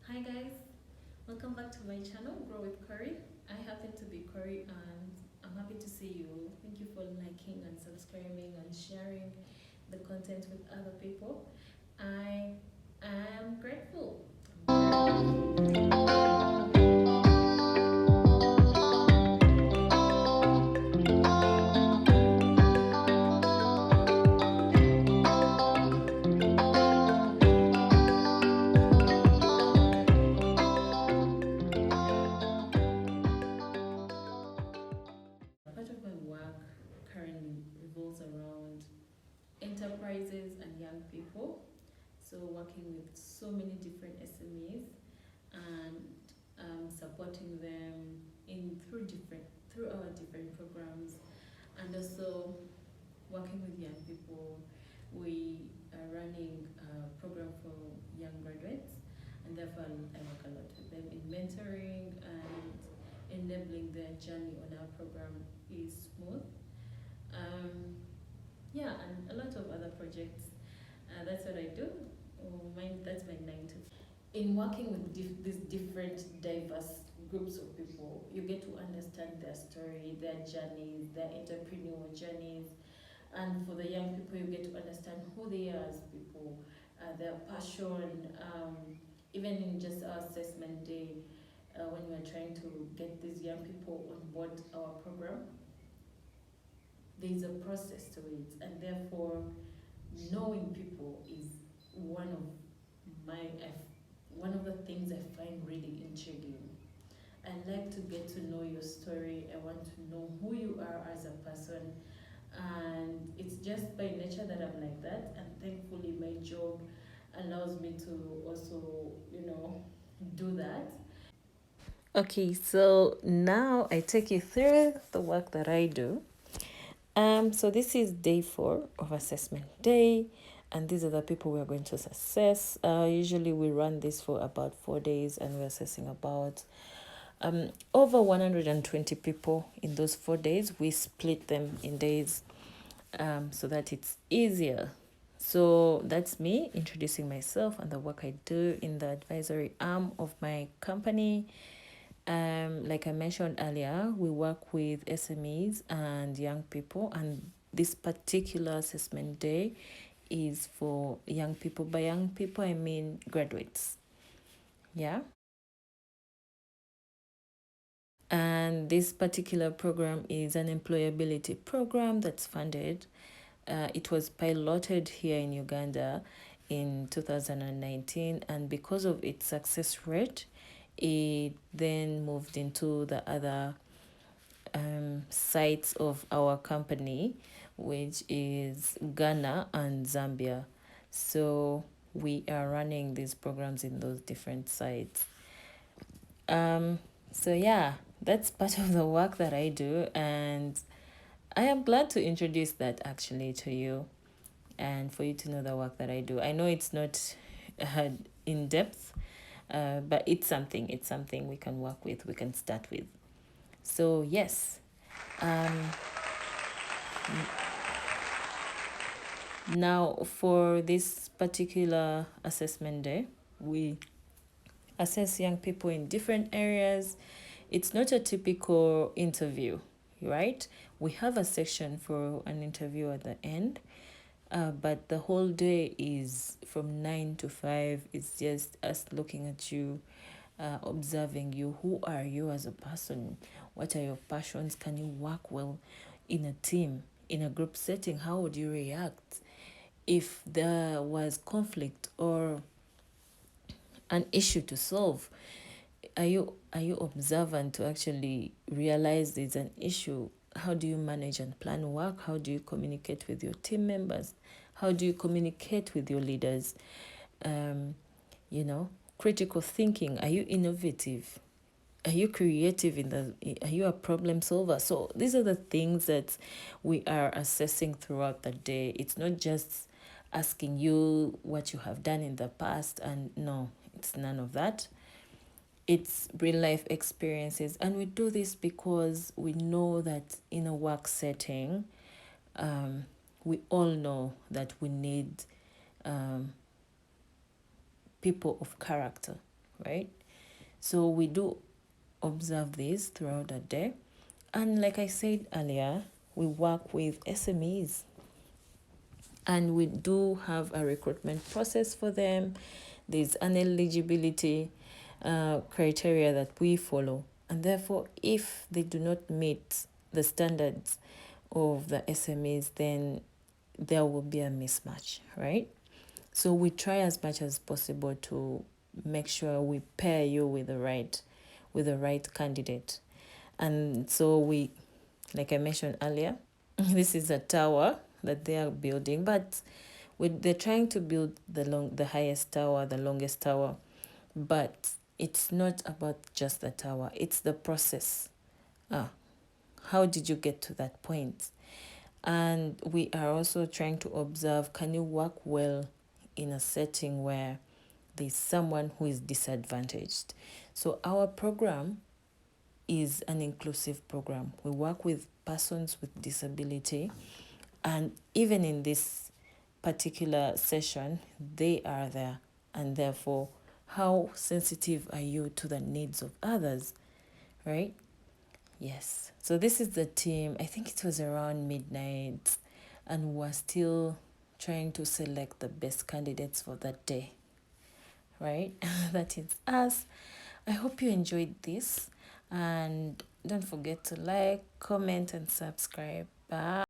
Hi guys, welcome back to my channel, Grow with Corey. I happen to be Corey and I'm happy to see you. Thank you for liking and subscribing and sharing the content with other people. I am grateful. Part of my work currently revolves around enterprises and young people. So working with so many different SMEs and supporting them in through our different programs, and also working with young people. We are running a program for young graduates, and therefore I work a lot with them in mentoring and enabling their journey on our program is smooth. Yeah, and a lot of other projects. That's what I do. That's my 9 to 5. In working with these different diverse groups of people, you get to understand their story, their journeys, their entrepreneurial journeys, and for the young people, you get to understand who they are as people, their passion. Even in just our assessment day, when we are trying to get these young people on board our program, there's a process to it, and therefore knowing people is one of my one of the things I find really intriguing. I like to get to know your story. I want to know who you are as a person, and it's just by nature that I'm like that. And thankfully, my job allows me to also, do that. Okay, so now I take you through the work that I do. So this is day 4 of assessment day, and these are the people we are going to assess. Usually we run this for about 4 days, and we're assessing about over 120 people in those 4 days. We split them in days so that it's easier. So that's me introducing myself and the work I do in the advisory arm of my company. Like I mentioned earlier, we work with SMEs and young people, and this particular assessment day is for young people. By young people, I mean graduates. Yeah. And this particular program is an employability program that's funded. It was piloted here in Uganda in 2019, and because of its success rate, it then moved into the other sites of our company, which is Ghana and Zambia. So we are running these programs in those different sites. So yeah, that's part of the work that I do, and I am glad to introduce that actually to you and for you to know the work that I do. I know it's not in depth, but it's something we can work with, we can start with. So yes, um, now for this particular assessment day, we assess young people in different areas. It's not a typical interview, right? We have a section for an interview at the end, but the whole day is from 9 to 5. It's just us looking at you, observing you. Who are you as a person? What are your passions? Can you work well in a team, in a group setting? How would you react if there was conflict or an issue to solve? Are you observant to actually realize there's an issue? How do you manage and plan work? How do you communicate with your team members? How do you communicate with your leaders? um, you know Critical thinking. Are you innovative? Are you creative are you a problem solver? So these are the things that we are assessing throughout the day. It's not just asking you what you have done in the past, and no, it's none of that. It's real life experiences, and we do this because we know that in a work setting, um, we all know that we need um, people of character. right? So we do observe this throughout the day. And like I said earlier, we work with SMEs and we do have a recruitment process for them. There's an eligibility criteria that we follow. And therefore, if they do not meet the standards of the SMEs, then there will be a mismatch, right? So we try as much as possible to make sure we pair you with the right candidate. And so we, like I mentioned earlier, this is a tower that they are building, but they're trying to build the highest tower, the longest tower, but it's not about just the tower, it's the process. Ah, how did you get to that point? And we are also trying to observe, can you work well in a setting where there's someone who is disadvantaged? So our program is an inclusive program. We work with persons with disability, and even in this particular session, they are there. And therefore, how sensitive are you to the needs of others, right? Yes. So this is the team. I think it was around midnight, and we're still trying to select the best candidates for that day, right? That is us. I hope you enjoyed this, and don't forget to like, comment, and subscribe. Bye.